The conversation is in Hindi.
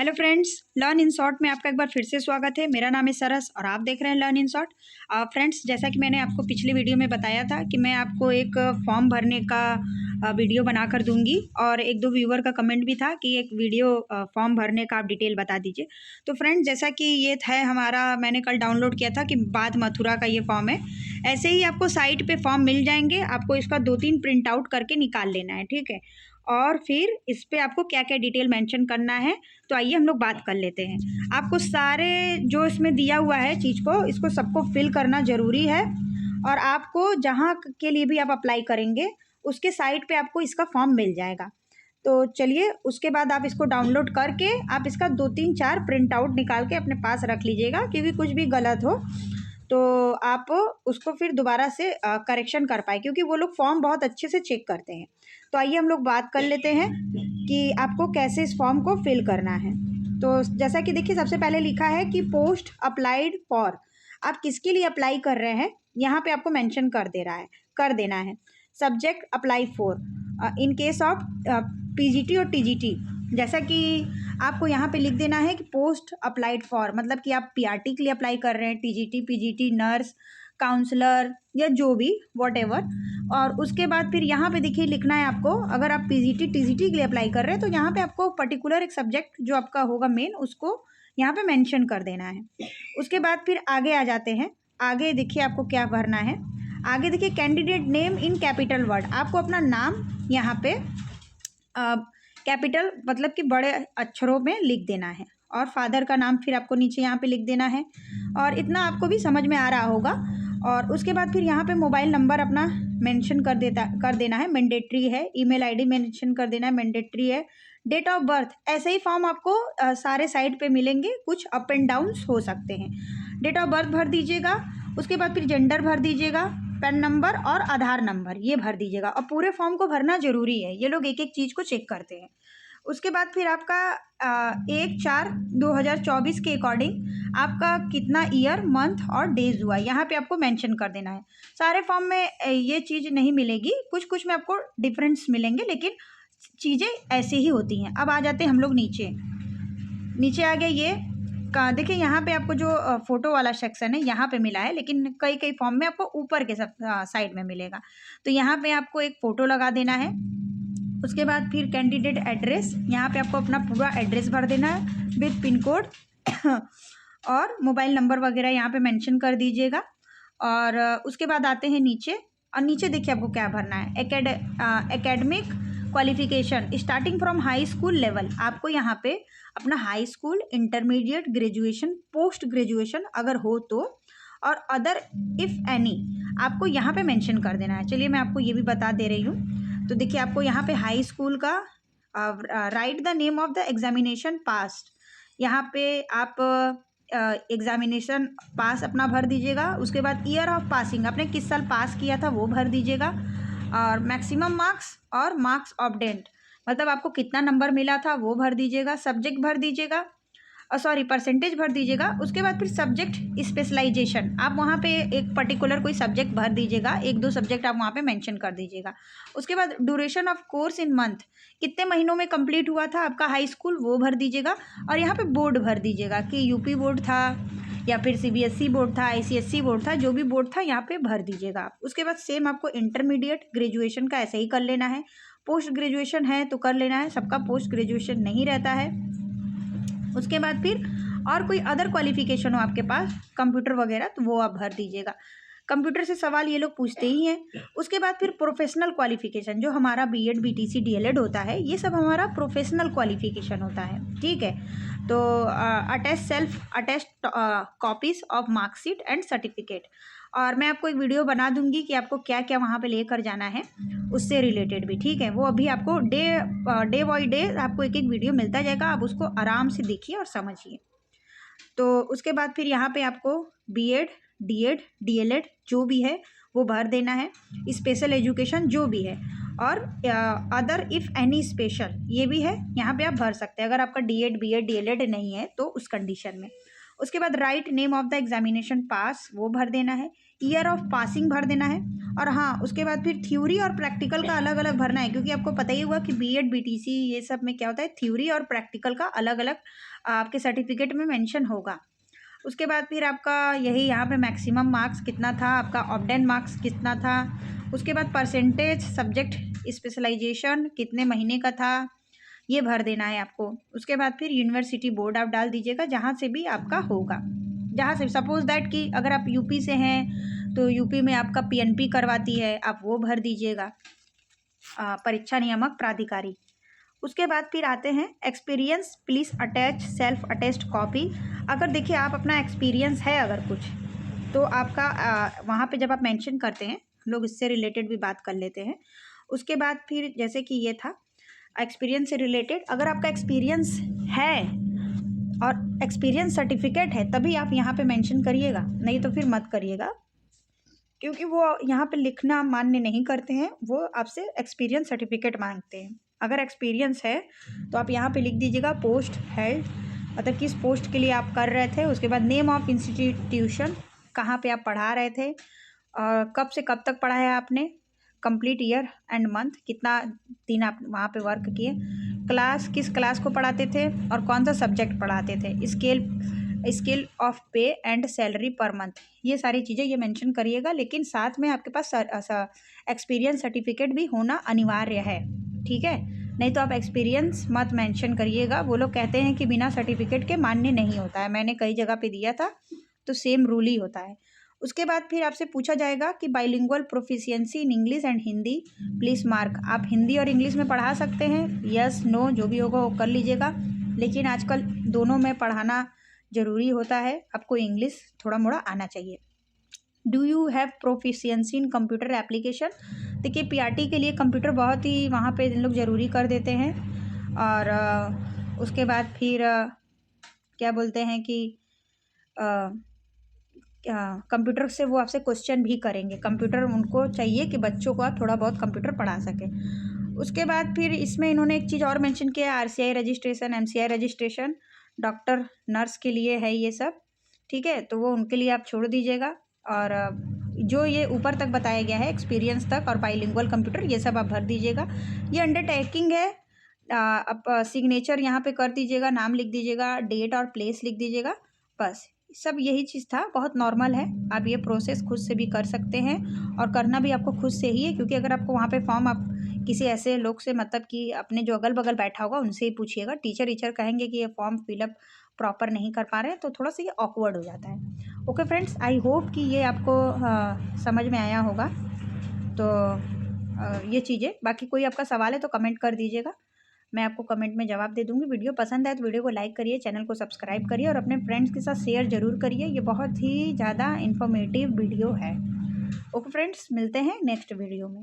Hello friends, learn in short में आपका एक बार फिर से स्वागत है। मेरा नाम है सरस और आप देख रहे हैं लर्न इन शॉर्ट। फ्रेंड्स, जैसा कि मैंने आपको पिछले वीडियो में बताया था कि मैं आपको एक फॉर्म भरने का वीडियो बनाकर दूंगी और एक दो व्यूअर का कमेंट भी था कि एक वीडियो फॉर्म भरने का आप डिटेल बता दीजिए। तो फ्रेंड्स, जैसा कि ये था हमारा, मैंने कल डाउनलोड किया था कि बाद मथुरा का ये फॉर्म है। ऐसे ही आपको साइट पे फॉर्म मिल जाएंगे, आपको इसका 2-3 प्रिंट आउट करके निकाल लेना है, ठीक है। और फिर इस पे आपको क्या क्या डिटेल मेंशन करना है, तो आइए हम लोग बात कर लेते हैं। आपको सारे जो इसमें दिया हुआ है चीज़ को, इसको सबको फिल करना ज़रूरी है। और आपको जहाँ के लिए भी आप अप्लाई करेंगे उसके साइट पे आपको इसका फॉर्म मिल जाएगा। तो चलिए, उसके बाद आप इसको डाउनलोड करके आप इसका 2-3-4 प्रिंट आउट निकाल के अपने पास रख लीजिएगा, क्योंकि कुछ भी गलत हो तो आप उसको फिर दोबारा से करेक्शन कर पाए, क्योंकि वो लोग फॉर्म बहुत अच्छे से चेक करते हैं। तो आइए हम लोग बात कर लेते हैं कि आपको कैसे इस फॉर्म को फिल करना है। तो जैसा कि देखिए, सबसे पहले लिखा है कि पोस्ट अप्लाइड फॉर, आप किसके लिए अप्लाई कर रहे हैं यहाँ पे आपको मेंशन कर देना है। Subject apply for, in case of PGT और टीजीटी, जैसा कि आपको यहाँ पे लिख देना है कि पोस्ट अप्लाइड फॉर, मतलब कि आप पीआरटी के लिए अप्लाई कर रहे हैं, टीजीटी, पीजीटी, नर्स, काउंसलर या जो भी व्हाटएवर। और उसके बाद फिर यहाँ पे देखिए लिखना है आपको, अगर आप पीजीटी टीजीटी के लिए अप्लाई कर रहे हैं तो यहाँ पे आपको पर्टिकुलर एक सब्जेक्ट जो आपका होगा मेन, उसको यहाँ पे मेंशन कर देना है। उसके बाद फिर आगे आ जाते हैं। आगे देखिए आपको क्या भरना है। आगे देखिए candidate name in capital word, आपको अपना नाम यहाँ पे कैपिटल मतलब कि बड़े अक्षरों में लिख देना है, और फादर का नाम फिर आपको नीचे यहाँ पे लिख देना है। और इतना आपको भी समझ में आ रहा होगा। और उसके बाद फिर यहाँ पे मोबाइल नंबर अपना मेंशन कर देना है, मैंडेटरी है। ईमेल आईडी मेंशन कर देना है, मैंडेटरी है। डेट ऑफ बर्थ, ऐसे ही फॉर्म आपको सारे साइट पे मिलेंगे, कुछ अप एंड डाउन्स हो सकते हैं। डेट ऑफ बर्थ भर दीजिएगा। उसके बाद फिर जेंडर भर दीजिएगा, पैन नंबर और आधार नंबर ये भर दीजिएगा। और पूरे फॉर्म को भरना जरूरी है, ये लोग एक एक चीज़ को चेक करते हैं। उसके बाद फिर आपका 1/4/2024 के अकॉर्डिंग आपका कितना ईयर, मंथ और डेज हुआ, यहाँ पे आपको मेंशन कर देना है। सारे फॉर्म में ये चीज़ नहीं मिलेगी, कुछ कुछ में आपको डिफरेंस मिलेंगे, लेकिन चीज़ें ऐसी ही होती हैं। अब आ जाते हैं हम लोग नीचे आ गया ये देखिए, यहाँ पे आपको जो फोटो वाला सेक्शन है यहाँ पे मिला है, लेकिन कई कई फॉर्म में आपको ऊपर के सब साइड में मिलेगा। तो यहाँ पे आपको एक फ़ोटो लगा देना है। उसके बाद फिर कैंडिडेट एड्रेस, यहाँ पे आपको अपना पूरा एड्रेस भर देना है विद पिन कोड और मोबाइल नंबर वगैरह यहाँ पे मेंशन कर दीजिएगा। और उसके बाद आते हैं नीचे, और नीचे देखिए आपको क्या भरना है। Academic qualification starting from high school level, आपको यहाँ पे अपना high school, intermediate, graduation, post graduation अगर हो तो, और अदर इफ़ एनी आपको यहाँ पे मेंशन कर देना है। चलिए मैं आपको ये भी बता दे रही हूँ। तो देखिए, आपको यहाँ पे हाई स्कूल का right the name of the examination past, यहाँ पे आप एग्जामिनेशन पास अपना भर दीजिएगा। उसके बाद ईयर ऑफ पासिंग, आपने किस साल पास किया था वो भर दीजिएगा। और मैक्सिमम मार्क्स और मार्क्स ऑब्टेन्ड, मतलब आपको कितना नंबर मिला था वो भर दीजिएगा। सब्जेक्ट भर दीजिएगा, परसेंटेज भर दीजिएगा। उसके बाद फिर सब्जेक्ट स्पेशलाइजेशन, आप वहाँ पे एक पर्टिकुलर कोई सब्जेक्ट भर दीजिएगा, 1-2 सब्जेक्ट आप वहाँ पे मेंशन कर दीजिएगा। उसके बाद duration of course in month, कितने महीनों में कंप्लीट हुआ था आपका हाई स्कूल, वो भर दीजिएगा। और यहाँ पे बोर्ड भर दीजिएगा कि यूपी बोर्ड था या फिर सीबीएसई बोर्ड था, आईसीएसई बोर्ड था, जो भी बोर्ड था यहाँ पे भर दीजिएगा आप। उसके बाद सेम आपको इंटरमीडिएट, ग्रेजुएशन का ऐसे ही कर लेना है। पोस्ट ग्रेजुएशन है तो कर लेना है, सबका पोस्ट ग्रेजुएशन नहीं रहता है। उसके बाद फिर और कोई अदर क्वालिफिकेशन हो आपके पास, कंप्यूटर वगैरह, तो वो आप भर दीजिएगा। कंप्यूटर से सवाल ये लोग पूछते ही हैं। उसके बाद फिर प्रोफेशनल क्वालिफिकेशन, जो हमारा बीएड, बीटीसी, डीएलएड होता है, ये सब हमारा प्रोफेशनल क्वालिफिकेशन होता है, ठीक है। तो self attest copies of marksheet and certificate, और मैं आपको एक वीडियो बना दूंगी कि आपको क्या क्या वहाँ पे लेकर जाना है, उससे रिलेटेड भी, ठीक है। वो अभी आपको डे बाई डे आपको एक एक वीडियो मिलता जाएगा, आप उसको आराम से देखिए और समझिए। तो उसके बाद फिर यहाँ पे आपको बीएड, डीएड, डीएलएड जो भी है वो भर देना है। स्पेशल एजुकेशन जो भी है, और अदर इफ़ एनी स्पेशल ये भी है, यहाँ पे आप भर सकते हैं अगर आपका डीएड, बीएड, डीएलएड नहीं है तो उस कंडीशन में। उसके बाद write name of the examination पास वो भर देना है, ईयर ऑफ पासिंग भर देना है। और हाँ, उसके बाद फिर थ्योरी और प्रैक्टिकल का अलग अलग भरना है, क्योंकि आपको पता ही होगा कि बीएड बीटीसी ये सब में क्या होता है, थ्योरी और प्रैक्टिकल का अलग अलग आपके सर्टिफिकेट में मेंशन होगा। उसके बाद फिर आपका यही यहाँ पे मैक्सिमम मार्क्स कितना था, आपका ऑब्डेन मार्क्स कितना था। उसके बाद परसेंटेज सब्जेक्ट स्पेशलाइजेशन कितने महीने का था, ये भर देना है आपको। उसके बाद फिर यूनिवर्सिटी बोर्ड आप डाल दीजिएगा जहाँ से भी आपका होगा, जहाँ से सपोज दैट कि अगर आप यूपी से हैं तो यूपी में आपका पीएनपी करवाती है, आप वो भर दीजिएगा, परीक्षा नियामक प्राधिकारी। उसके बाद फिर आते हैं experience, please attach self attest copy. अगर देखिए आप अपना एक्सपीरियंस है अगर कुछ, तो आपका वहाँ पे जब आप मेंशन करते हैं, हम लोग इससे रिलेटेड भी बात कर लेते हैं। उसके बाद फिर जैसे कि ये था एक्सपीरियंस से रिलेटेड, अगर आपका एक्सपीरियंस है और एक्सपीरियंस सर्टिफिकेट है तभी आप यहाँ पे मेंशन करिएगा, नहीं तो फिर मत करिएगा, क्योंकि वो यहाँ पे लिखना मान्य नहीं करते हैं, वो आपसे एक्सपीरियंस सर्टिफिकेट मांगते हैं। अगर एक्सपीरियंस है तो आप यहाँ पे लिख दीजिएगा पोस्ट हेल्ड, मतलब किस पोस्ट के लिए आप कर रहे थे। उसके बाद नेम ऑफ इंस्टीट्यूशन, कहाँ पे आप पढ़ा रहे थे और कब से कब तक पढ़ाया आपने, कंप्लीट ईयर एंड मंथ, कितना दिन आप वहाँ पे वर्क किए, क्लास किस क्लास को पढ़ाते थे और कौन सा सब्जेक्ट पढ़ाते थे, स्केल ऑफ पे एंड सैलरी पर मंथ, ये सारी चीज़ें ये मेंशन करिएगा। लेकिन साथ में आपके पास एक्सपीरियंस सर्टिफिकेट भी होना अनिवार्य है, ठीक है। नहीं तो आप एक्सपीरियंस मत मेंशन करिएगा, वो लोग कहते हैं कि बिना सर्टिफिकेट के मान्य नहीं होता है। मैंने कई जगह पे दिया था तो सेम रूल ही होता है। उसके बाद फिर आपसे पूछा जाएगा कि bilingual proficiency in English and Hindi please mark, आप हिंदी और इंग्लिश में पढ़ा सकते हैं, यस नो जो भी होगा वो कर लीजिएगा। लेकिन आजकल दोनों में पढ़ाना ज़रूरी होता है, आपको इंग्लिश थोड़ा मोड़ा आना चाहिए। Do you have proficiency in computer application, देखिए पीआरटी के लिए कंप्यूटर बहुत ही वहाँ पे इन लोग ज़रूरी कर देते हैं। और उसके बाद फिर क्या बोलते हैं कि कंप्यूटर से वो आपसे क्वेश्चन भी करेंगे, कंप्यूटर उनको चाहिए कि बच्चों को आप थोड़ा बहुत कंप्यूटर पढ़ा सकें। उसके बाद फिर इसमें इन्होंने एक चीज़ और मेंशन किया है, RCI registration, MCI registration, doctor nurse के लिए है ये सब, ठीक है, तो वो उनके लिए आप छोड़ दीजिएगा। और जो ये ऊपर तक बताया गया है एक्सपीरियंस तक और बाइलिंगुअल कंप्यूटर, ये सब आप भर दीजिएगा। ये अंडरटेकिंग है, आप सिग्नेचर यहाँ पे कर दीजिएगा, नाम लिख दीजिएगा, डेट और प्लेस लिख दीजिएगा, बस सब यही चीज़ था, बहुत नॉर्मल है। आप ये प्रोसेस खुद से भी कर सकते हैं और करना भी आपको खुद से ही है, क्योंकि अगर आपको वहाँ पे फॉर्म आप किसी ऐसे लोग से, मतलब कि अपने जो अगल बगल बैठा होगा उनसे ही पूछिएगा, टीचर वीचर कहेंगे कि ये फॉर्म फिलअप प्रॉपर नहीं कर पा रहे हैं तो थोड़ा सा ये ऑकवर्ड हो जाता है। ओके फ्रेंड्स, आई होप कि ये आपको समझ में आया होगा। तो ये चीज़ें, बाकी कोई आपका सवाल है तो कमेंट कर दीजिएगा, मैं आपको कमेंट में जवाब दे दूँगी। वीडियो पसंद आए तो वीडियो को लाइक करिए, चैनल को सब्सक्राइब करिए और अपने फ्रेंड्स के साथ शेयर ज़रूर करिए, ये बहुत ही ज़्यादा इन्फॉर्मेटिव वीडियो है। ओके फ्रेंड्स, मिलते हैं नेक्स्ट वीडियो में।